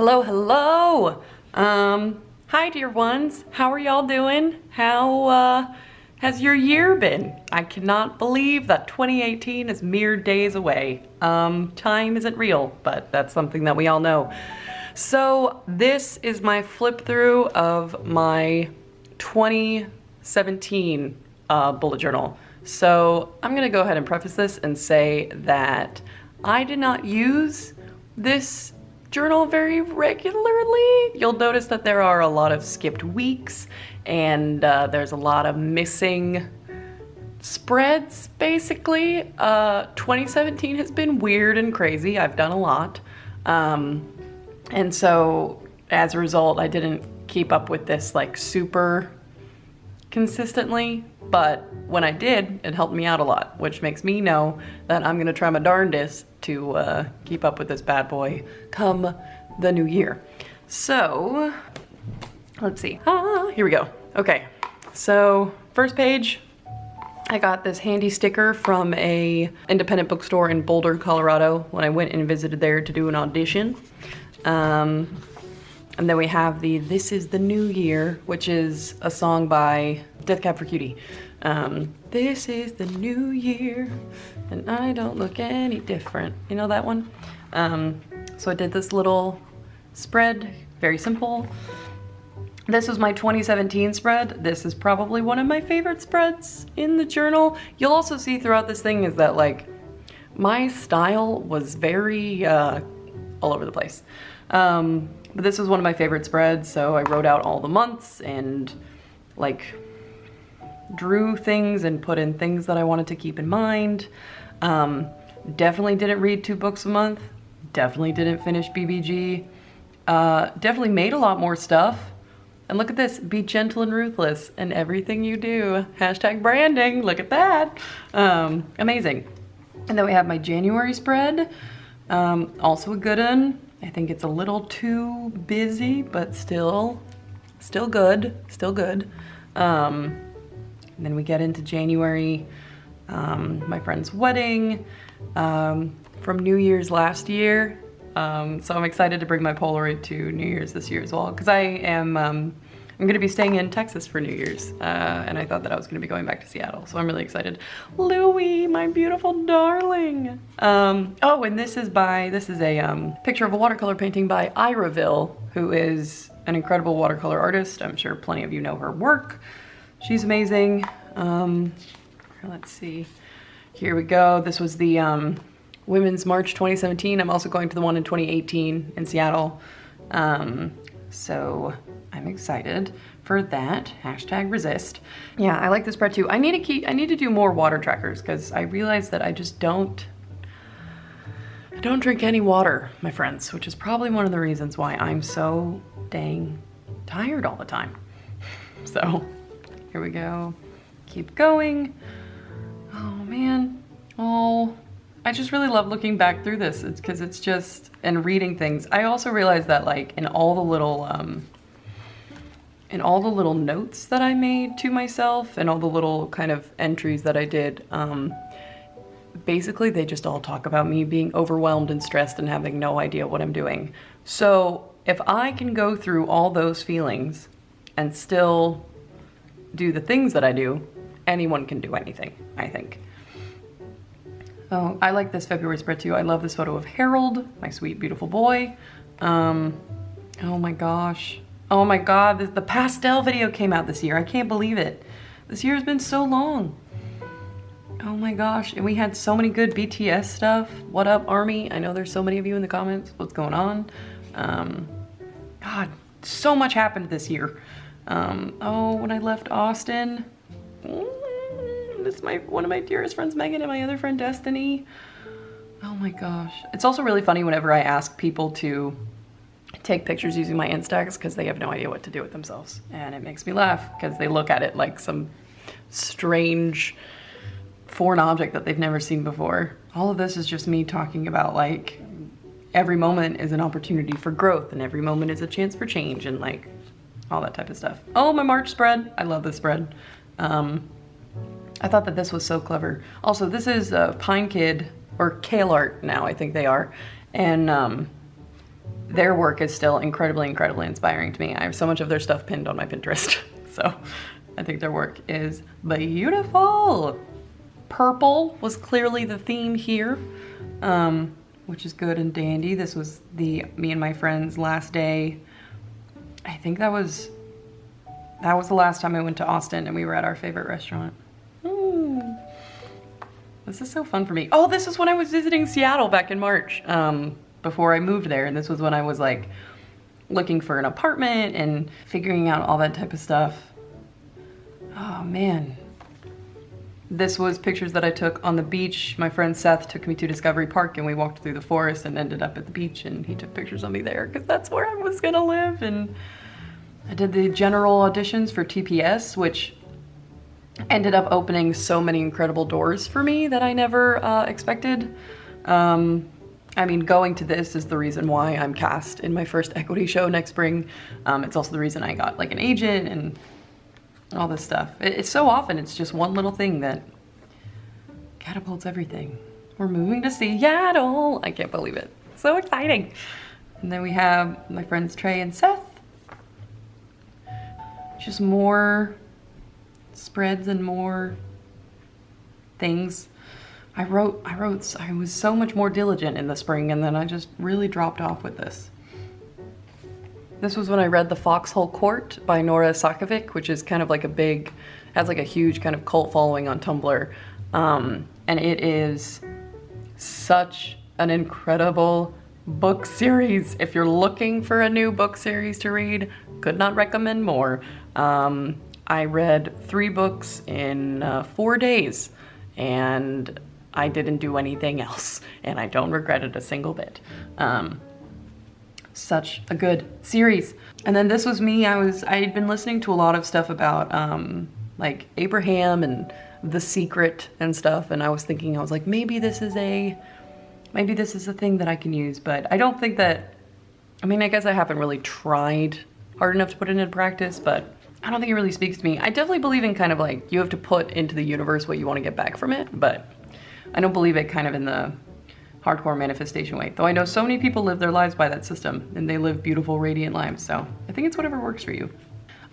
Hello, hello. Hi dear ones. How are y'all doing? How has your year been? I cannot believe that 2018 is mere days away. Time isn't real, but that's something that we all know. So this is my flip through of my 2017 bullet journal. So I'm gonna go ahead and preface this and say that I did not use this journal very regularly. You'll notice that there are a lot of skipped weeks and there's a lot of missing spreads, basically. 2017 has been weird and crazy. I've done a lot. And so as a result, I didn't keep up with this like super consistently, but when I did, it helped me out a lot, which makes me know that I'm gonna try my darndest to keep up with this bad boy come the new year. So, let's see. Here we go. Okay, so first page, I got this handy sticker from a independent bookstore in Boulder, Colorado when I went and visited there to do an audition. And then we have the This Is the New Year, which is a song by Death Cab for Cutie. This is the new year, and I don't look any different. You know that one? So I did this little spread, very simple. This was my 2017 spread. This is probably one of my favorite spreads in the journal. You'll also see throughout this thing is that like, my style was very all over the place. But this was one of my favorite spreads, so I wrote out all the months and like drew things and put in things that I wanted to keep in mind. Definitely didn't read 2 books a month. Definitely didn't finish BBG. Definitely made a lot more stuff. And look at this, be gentle and ruthless in everything you do. Hashtag branding, look at that. Amazing. And then we have my January spread. Also a good one. I think it's a little too busy, but still good, still good. And then we get into January, my friend's wedding, from New Year's last year. So I'm excited to bring my Polaroid to New Year's this year as well, because I'm gonna be staying in Texas for New Year's, and I thought that I was gonna be going back to Seattle, so I'm really excited. Louie, my beautiful darling. Oh, and this is a picture of a watercolor painting by Iraville, who is an incredible watercolor artist. I'm sure plenty of you know her work. She's amazing. Let's see. Here we go. This was the Women's March 2017. I'm also going to the one in 2018 in Seattle. So I'm excited for that. Hashtag resist. Yeah, I like this spread too. I need to do more water trackers because I realized that I just don't drink any water, my friends, which is probably one of the reasons why I'm so dang tired all the time. So here we go. Keep going. Oh man. Oh, I just really love looking back through this. It's because it's just, and reading things. I also realized that like in all the little notes that I made to myself and all the little kind of entries that I did, basically they just all talk about me being overwhelmed and stressed and having no idea what I'm doing. So if I can go through all those feelings and still do the things that I do, anyone can do anything, I think. Oh, I like this February spread too. I love this photo of Harold, my sweet, beautiful boy. Oh my gosh. Oh my God, the pastel video came out this year. I can't believe it. This year has been so long. Oh my gosh, and we had so many good BTS stuff. What up, Army? I know there's so many of you in the comments. What's going on? God, so much happened this year. Oh, when I left Austin, this is one of my dearest friends, Megan, and my other friend, Destiny. Oh my gosh. It's also really funny whenever I ask people to take pictures using my Instax because they have no idea what to do with themselves. And it makes me laugh because they look at it like some strange foreign object that they've never seen before. All of this is just me talking about like, every moment is an opportunity for growth and every moment is a chance for change and like, all that type of stuff. Oh, my March spread. I love this spread. I thought that this was so clever. Also, this is Pine Kid, or Kale Art now, I think they are. And their work is still incredibly, incredibly inspiring to me. I have so much of their stuff pinned on my Pinterest. So I think their work is beautiful. Purple was clearly the theme here, which is good and dandy. This was me and my friend's last day. I think that was the last time I went to Austin and we were at our favorite restaurant. This is so fun for me. Oh, this is when I was visiting Seattle back in March, before I moved there. And this was when I was like looking for an apartment and figuring out all that type of stuff. Oh man. This was pictures that I took on the beach. My friend Seth took me to Discovery Park and we walked through the forest and ended up at the beach, and he took pictures of me there because that's where I was gonna live. And I did the general auditions for TPS, which ended up opening so many incredible doors for me that I never expected. I mean, going to this is the reason why I'm cast in my first equity show next spring. It's also the reason I got like an agent and all this stuff. It's so often, it's just one little thing that catapults everything. We're moving to Seattle. I can't believe it. So exciting. And then we have my friends Trey and Seth. Just more spreads and more things. I was so much more diligent in the spring, and then I just really dropped off with this. This was when I read The Foxhole Court by Nora Sakavic, which is kind of like has like a huge kind of cult following on Tumblr. And it is such an incredible book series. If you're looking for a new book series to read, could not recommend more. I read 3 books in 4 days, and I didn't do anything else, and I don't regret it a single bit. Such a good series. And then this was me. I had been listening to a lot of stuff about like Abraham and The Secret and stuff, and I was like, maybe this is a thing that I can use, but I don't think that, I mean, I guess I haven't really tried hard enough to put it into practice, but I don't think it really speaks to me. I definitely believe in kind of like, you have to put into the universe what you want to get back from it, but I don't believe it kind of in the hardcore manifestation way. Though I know so many people live their lives by that system, and they live beautiful, radiant lives, so I think it's whatever works for you.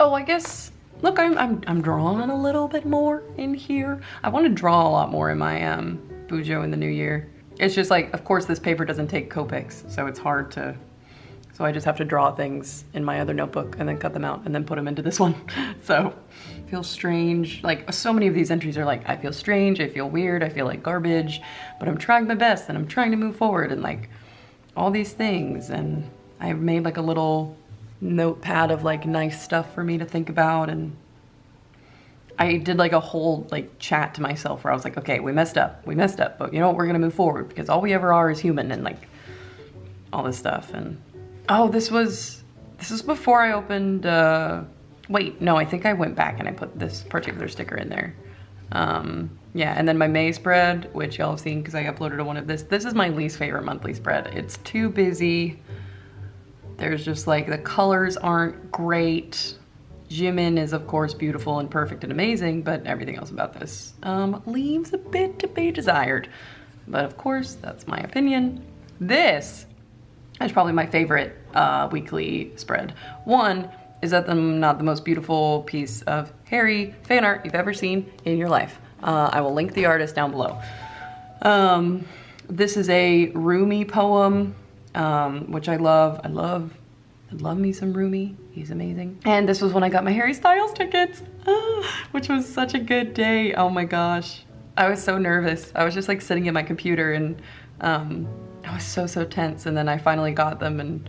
Oh, I guess, look, I'm drawing a little bit more in here. I want to draw a lot more in my bujo in the new year. It's just like, of course, this paper doesn't take Copics, so it's hard to, so I just have to draw things in my other notebook and then cut them out and then put them into this one. So, it feels strange. Like, so many of these entries are like, I feel strange, I feel weird, I feel like garbage, but I'm trying my best and I'm trying to move forward, and like, all these things. And I made like a little notepad of like nice stuff for me to think about, and I did like a whole like chat to myself where I was like, okay, we messed up, but you know what, we're gonna move forward because all we ever are is human, and like all this stuff. And oh, this is before I opened, wait, no, I think I went back and I put this particular sticker in there. Yeah, and then my May spread, which y'all have seen because I uploaded one of this. This is my least favorite monthly spread. It's too busy. There's just like, the colors aren't great. Jimin is of course beautiful and perfect and amazing, but everything else about this leaves a bit to be desired. But of course, that's my opinion. This is probably my favorite weekly spread. One is that not the most beautiful piece of Harry fan art you've ever seen in your life. I will link the artist down below. This is a Rumi poem, which I love. I love me some Rumi. He's amazing. And this was when I got my Harry Styles tickets, which was such a good day. Oh my gosh. I was so nervous. I was just like sitting at my computer, and I was so tense. And then I finally got them, and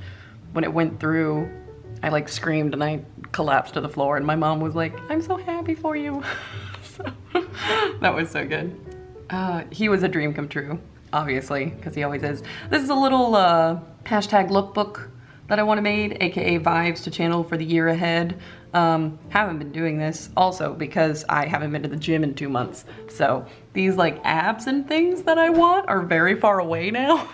when it went through, I like screamed and I collapsed to the floor, and my mom was like, I'm so happy for you. So that was so good. He was a dream come true, obviously, because he always is. This is a little hashtag lookbook that I want to make, aka vibes to channel for the year ahead. Haven't been doing this also because I haven't been to the gym in 2 months. So these like abs and things that I want are very far away now.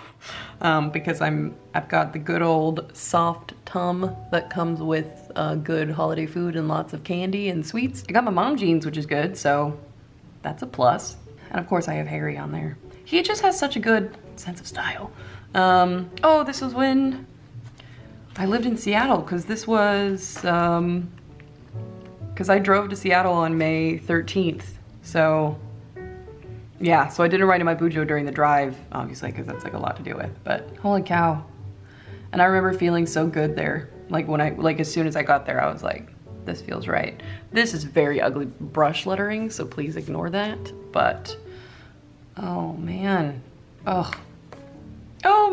Because I've got the good old soft tum that comes with good holiday food and lots of candy and sweets. I got my mom jeans, which is good, so that's a plus. And of course I have Harry on there. He just has such a good sense of style. Oh, this was when I lived in Seattle because this was, because I drove to Seattle on May 13th. So yeah, so I didn't write in my bujo during the drive, obviously, because that's like a lot to deal with, but holy cow. And I remember feeling so good there. Like when as soon as I got there, I was like, this feels right. This is very ugly brush lettering, so please ignore that. But, oh man. Oh,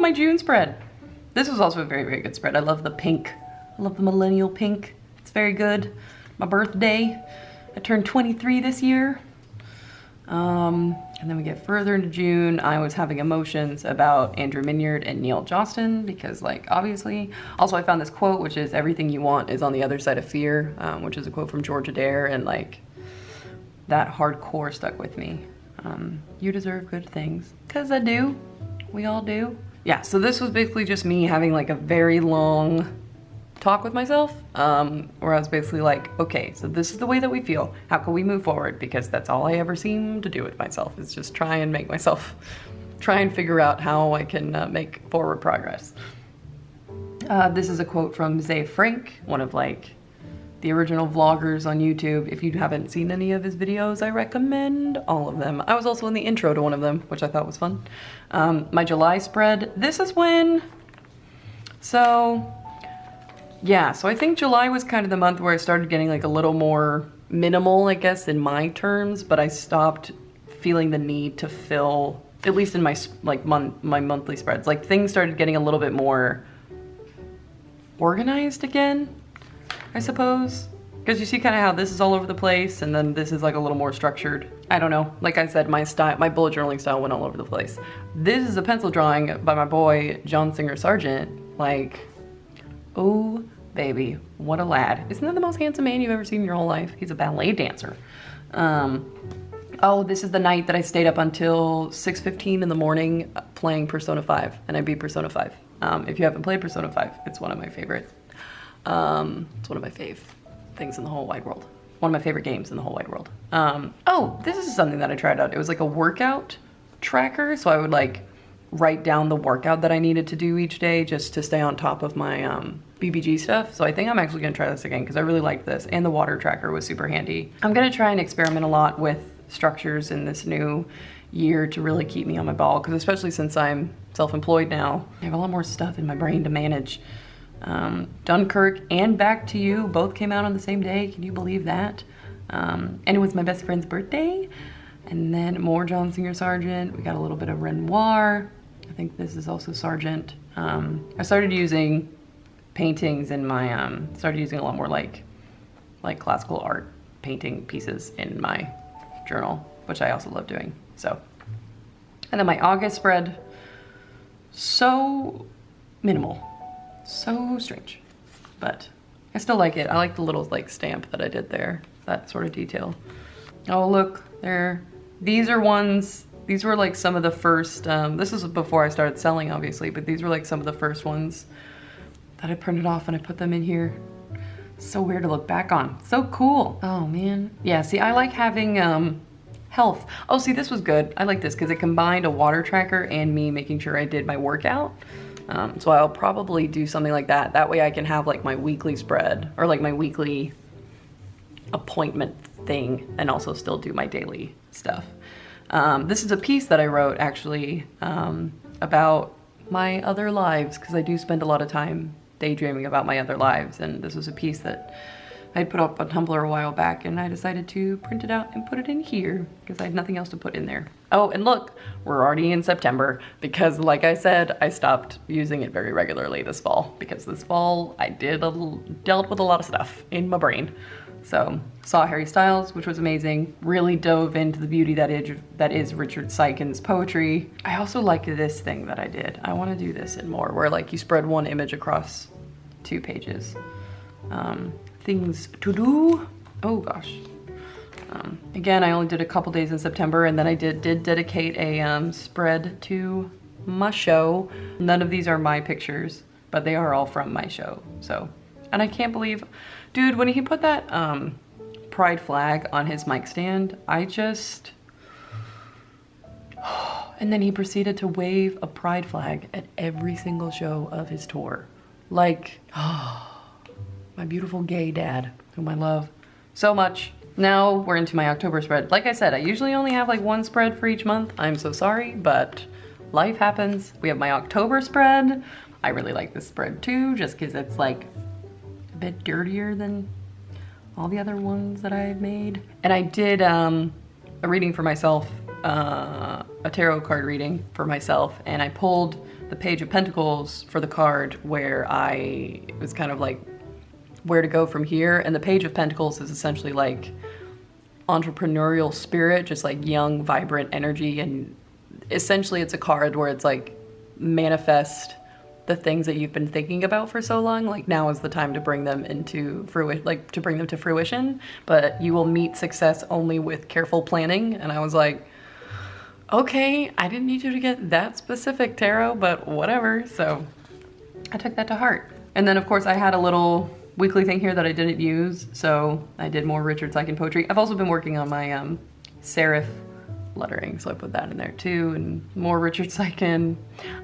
my June spread. This was also a very, very good spread. I love the pink. I love the millennial pink. It's very good. My birthday. I turned 23 this year. And then we get further into June. I was having emotions about Andrew Minyard and Neil Johnston because, like, obviously. Also, I found this quote, which is, everything you want is on the other side of fear, which is a quote from George Adair, and, like, that hardcore stuck with me. You deserve good things. Because I do. We all do. Yeah, so this was basically just me having, like, a very long talk with myself, where I was basically like, okay, so this is the way that we feel. How can we move forward? Because that's all I ever seem to do with myself, is just try and figure out how I can make forward progress. This is a quote from Zay Frank, one of like the original vloggers on YouTube. If you haven't seen any of his videos, I recommend all of them. I was also in the intro to one of them, which I thought was fun. My July spread, this is when, yeah, so I think July was kind of the month where I started getting like a little more minimal, I guess, in my terms, but I stopped feeling the need to fill, at least in my my monthly spreads, like things started getting a little bit more organized again, I suppose. Because you see kind of how this is all over the place, and then this is like a little more structured. I don't know. Like I said, my bullet journaling style went all over the place. This is a pencil drawing by my boy, John Singer Sargent. Like, oh baby, what a lad. Isn't that the most handsome man you've ever seen in your whole life? He's a ballet dancer. Oh, this is the night that I stayed up until 6:15 in the morning playing Persona 5, and I beat Persona 5. If you haven't played Persona 5, it's one of my favorite, it's one of my fave things in the whole wide world. One of my favorite games in the whole wide world. Oh, this is something that I tried out. It was like a workout tracker, so I would like write down the workout that I needed to do each day just to stay on top of my BBG stuff. So I think I'm actually gonna try this again because I really liked this, and the water tracker was super handy. I'm gonna try and experiment a lot with structures in this new year to really keep me on my ball, because especially since I'm self-employed now, I have a lot more stuff in my brain to manage. Dunkirk and Back to You both came out on the same day. Can you believe that? And it was my best friend's birthday. And then more John Singer Sargent. We got a little bit of Renoir. I think this is also Sargent. I started using paintings in my, started using a lot more like classical art painting pieces in my journal, which I also love doing, so. And then my August spread, so minimal, so strange, but I still like it. I like the little like stamp that I did there, that sort of detail. Oh look, there, these are ones, these were like some of the first, this was before I started selling obviously, but these were like some of the first ones that I printed off and I put them in here. So weird to look back on. So cool. Oh man. Yeah, see, I like having health. Oh, see, this was good. I like this because it combined a water tracker and me making sure I did my workout. So I'll probably do something like that. That way I can have like my weekly spread or like my weekly appointment thing and also still do my daily stuff. This is a piece that I wrote actually about my other lives, because I do spend a lot of time daydreaming about my other lives, and this was a piece that I put up on Tumblr a while back, and I decided to print it out and put it in here because I had nothing else to put in there. Oh, and look, we're already in September because, like I said, I stopped using it very regularly this fall because this fall I dealt with a lot of stuff in my brain. So saw Harry Styles, which was amazing. Really dove into the beauty that is Richard Seiken's poetry. I also like this thing that I did. I want to do this in more, where like you spread one image across 2 pages. Things to do. Oh gosh. Again, I only did a couple days in September, and then I did dedicate a spread to my show. None of these are my pictures, but they are all from my show. So, and I can't believe, dude, when he put that pride flag on his mic stand, I just, and then he proceeded to wave a pride flag at every single show of his tour. like my beautiful gay dad, whom I love so much. Now we're into my October spread. Like I said, I usually only have like one spread for each month. I'm so sorry, but life happens. We have my October spread. I really like this spread too, just because it's like a bit dirtier than all the other ones that I've made. And I did a reading for myself, a tarot card reading for myself, and I pulled the Page of Pentacles for the card where it was kind of like where to go from here. And the Page of Pentacles is essentially like entrepreneurial spirit, just like young, vibrant energy. And essentially it's a card where it's like manifest the things that you've been thinking about for so long. Like now is the time to bring them into fruition, like to bring them to fruition, but you will meet success only with careful planning. And I was like, okay, I didn't need you to get that specific, tarot, but whatever. So I took that to heart. And then of course I had a little weekly thing here that I didn't use, so I did more Richard Sykin poetry. I've also been working on my serif lettering, so I put that in there too, and more Richard Sykin.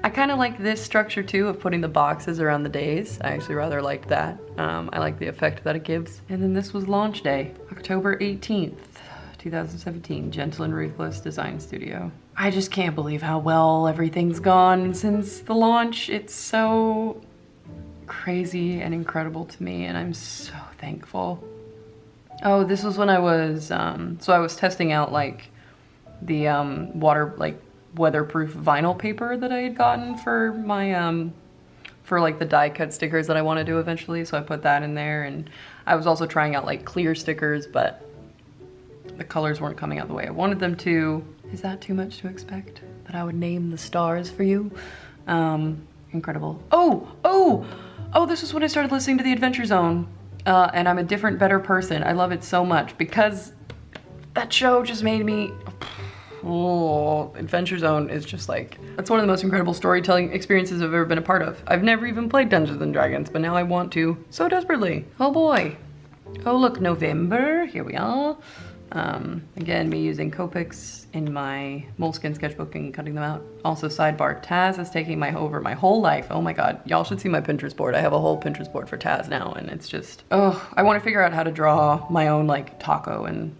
I kind of like this structure too of putting the boxes around the days. I actually rather like that. I like the effect that it gives. And then this was launch day, October 18th, 2017, Gentle and Ruthless Design Studio. I just can't believe how well everything's gone since the launch. It's so crazy and incredible to me, and I'm so thankful. Oh, this was when I was, so I was testing out like the weatherproof vinyl paper that I had gotten for my, for like the die cut stickers that I want to do eventually. So I put that in there, and I was also trying out like clear stickers, but the colors weren't coming out the way I wanted them to. Is that too much to expect? That I would name the stars for you? Incredible. Oh, this is when I started listening to the Adventure Zone, and I'm a different, better person. I love it so much because that show just made me, Adventure Zone is just like, that's one of the most incredible storytelling experiences I've ever been a part of. I've never even played Dungeons and Dragons, but now I want to so desperately. Oh boy. Oh look, November, here we are. Again, me using Copics in my Moleskine sketchbook and cutting them out. Also, sidebar, Taz is taking over my whole life. Oh my god, y'all should see my Pinterest board. I have a whole Pinterest board for Taz now, and it's just, I want to figure out how to draw my own like Taco and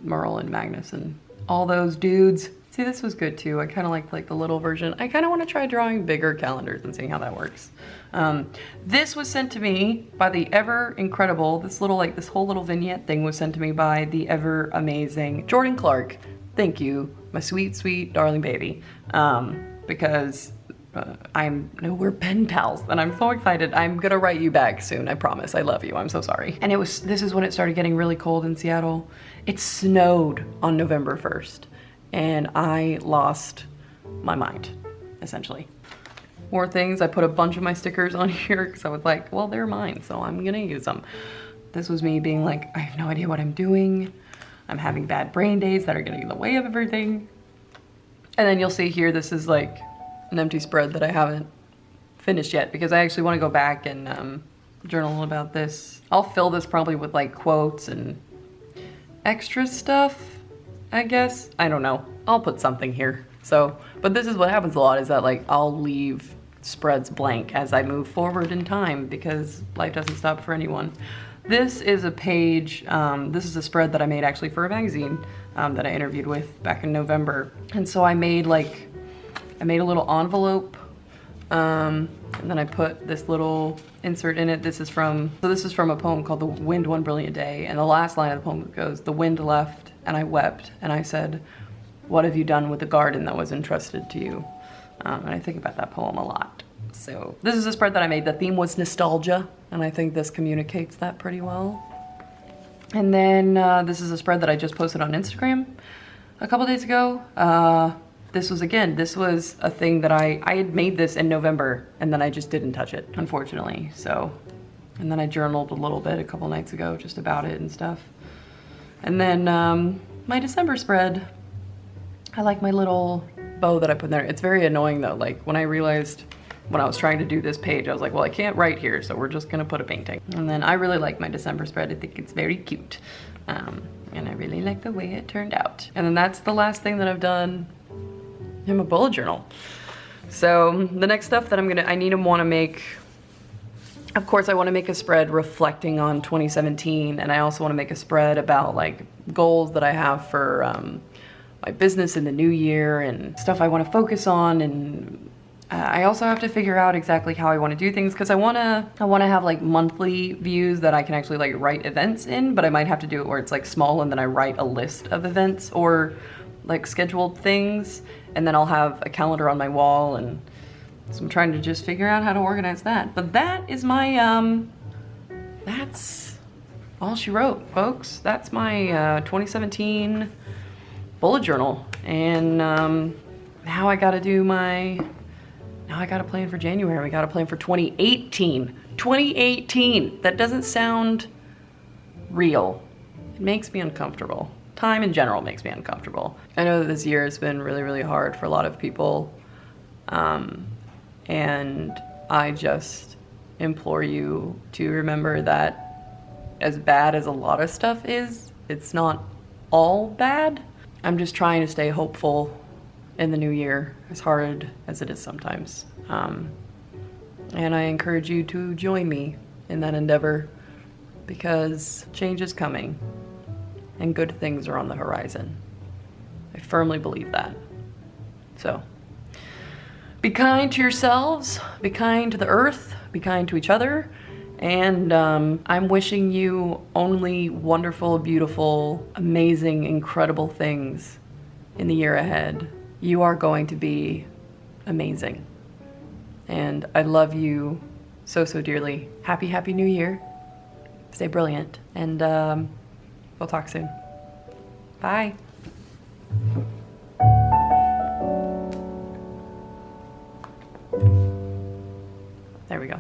Merle and Magnus and all those dudes. See, this was good too. I kind of like the little version. I kind of want to try drawing bigger calendars and seeing how that works. This was sent to me by the ever incredible, this whole little vignette thing was sent to me by the ever amazing Jordan Clark. Thank you, my sweet, sweet, darling baby. Because we're pen pals, and I'm so excited. I'm gonna write you back soon, I promise. I love you, I'm so sorry. And this is when it started getting really cold in Seattle. It snowed on November 1st, and I lost my mind, essentially. More things, I put a bunch of my stickers on here because I was like, well, they're mine, so I'm gonna use them. This was me being like, I have no idea what I'm doing. I'm having bad brain days that are getting in the way of everything. And then you'll see here, this is like an empty spread that I haven't finished yet because I actually want to go back and journal about this. I'll fill this probably with like quotes and extra stuff, I guess. I don't know. I'll put something here. So, but this is what happens a lot, is that like I'll leave spreads blank as I move forward in time because life doesn't stop for anyone. This is a page, this is a spread that I made actually for a magazine that I interviewed with back in November. And so I made a little envelope, and then I put this little insert in it. This is from a poem called The Wind One Brilliant Day. And the last line of the poem goes, "The wind left and I wept and I said, what have you done with the garden that was entrusted to you?" And I think about that poem a lot. So this is a spread that I made. The theme was nostalgia, and I think this communicates that pretty well. And then this is a spread that I just posted on Instagram a couple days ago. This was a thing that I had made this in November, and then I just didn't touch it, unfortunately. So, and then I journaled a little bit a couple nights ago just about it and stuff. And then my December spread, I like my little bow that I put in there. It's very annoying though. Like when I realized when I was trying to do this page, I was like, well, I can't write here, so we're just gonna put a painting. And then I really like my December spread. I think it's very cute. And I really like the way it turned out. And then that's the last thing that I've done in my bullet journal. So the next stuff that I need to want to make Of course, I want to make a spread reflecting on 2017, and I also want to make a spread about like goals that I have for my business in the new year and stuff I want to focus on. And I also have to figure out exactly how I want to do things, because I want to have like monthly views that I can actually like write events in, but I might have to do it where it's like small and then I write a list of events or like scheduled things, and then I'll have a calendar on my wall. And so I'm trying to just figure out how to organize that. But that is my, that's all she wrote, folks. That's my 2017 bullet journal. And now I gotta do now I gotta plan for January. We gotta plan for 2018. 2018, that doesn't sound real. It makes me uncomfortable. Time in general makes me uncomfortable. I know that this year has been really, really hard for a lot of people. And I just implore you to remember that as bad as a lot of stuff is, it's not all bad. I'm just trying to stay hopeful in the new year, as hard as it is sometimes. And I encourage you to join me in that endeavor, because change is coming and good things are on the horizon. I firmly believe that. So, be kind to yourselves, be kind to the earth, be kind to each other, and I'm wishing you only wonderful, beautiful, amazing, incredible things in the year ahead. You are going to be amazing. And I love you so, so dearly. Happy, happy new year. Stay brilliant. And we'll talk soon. Bye. There we go.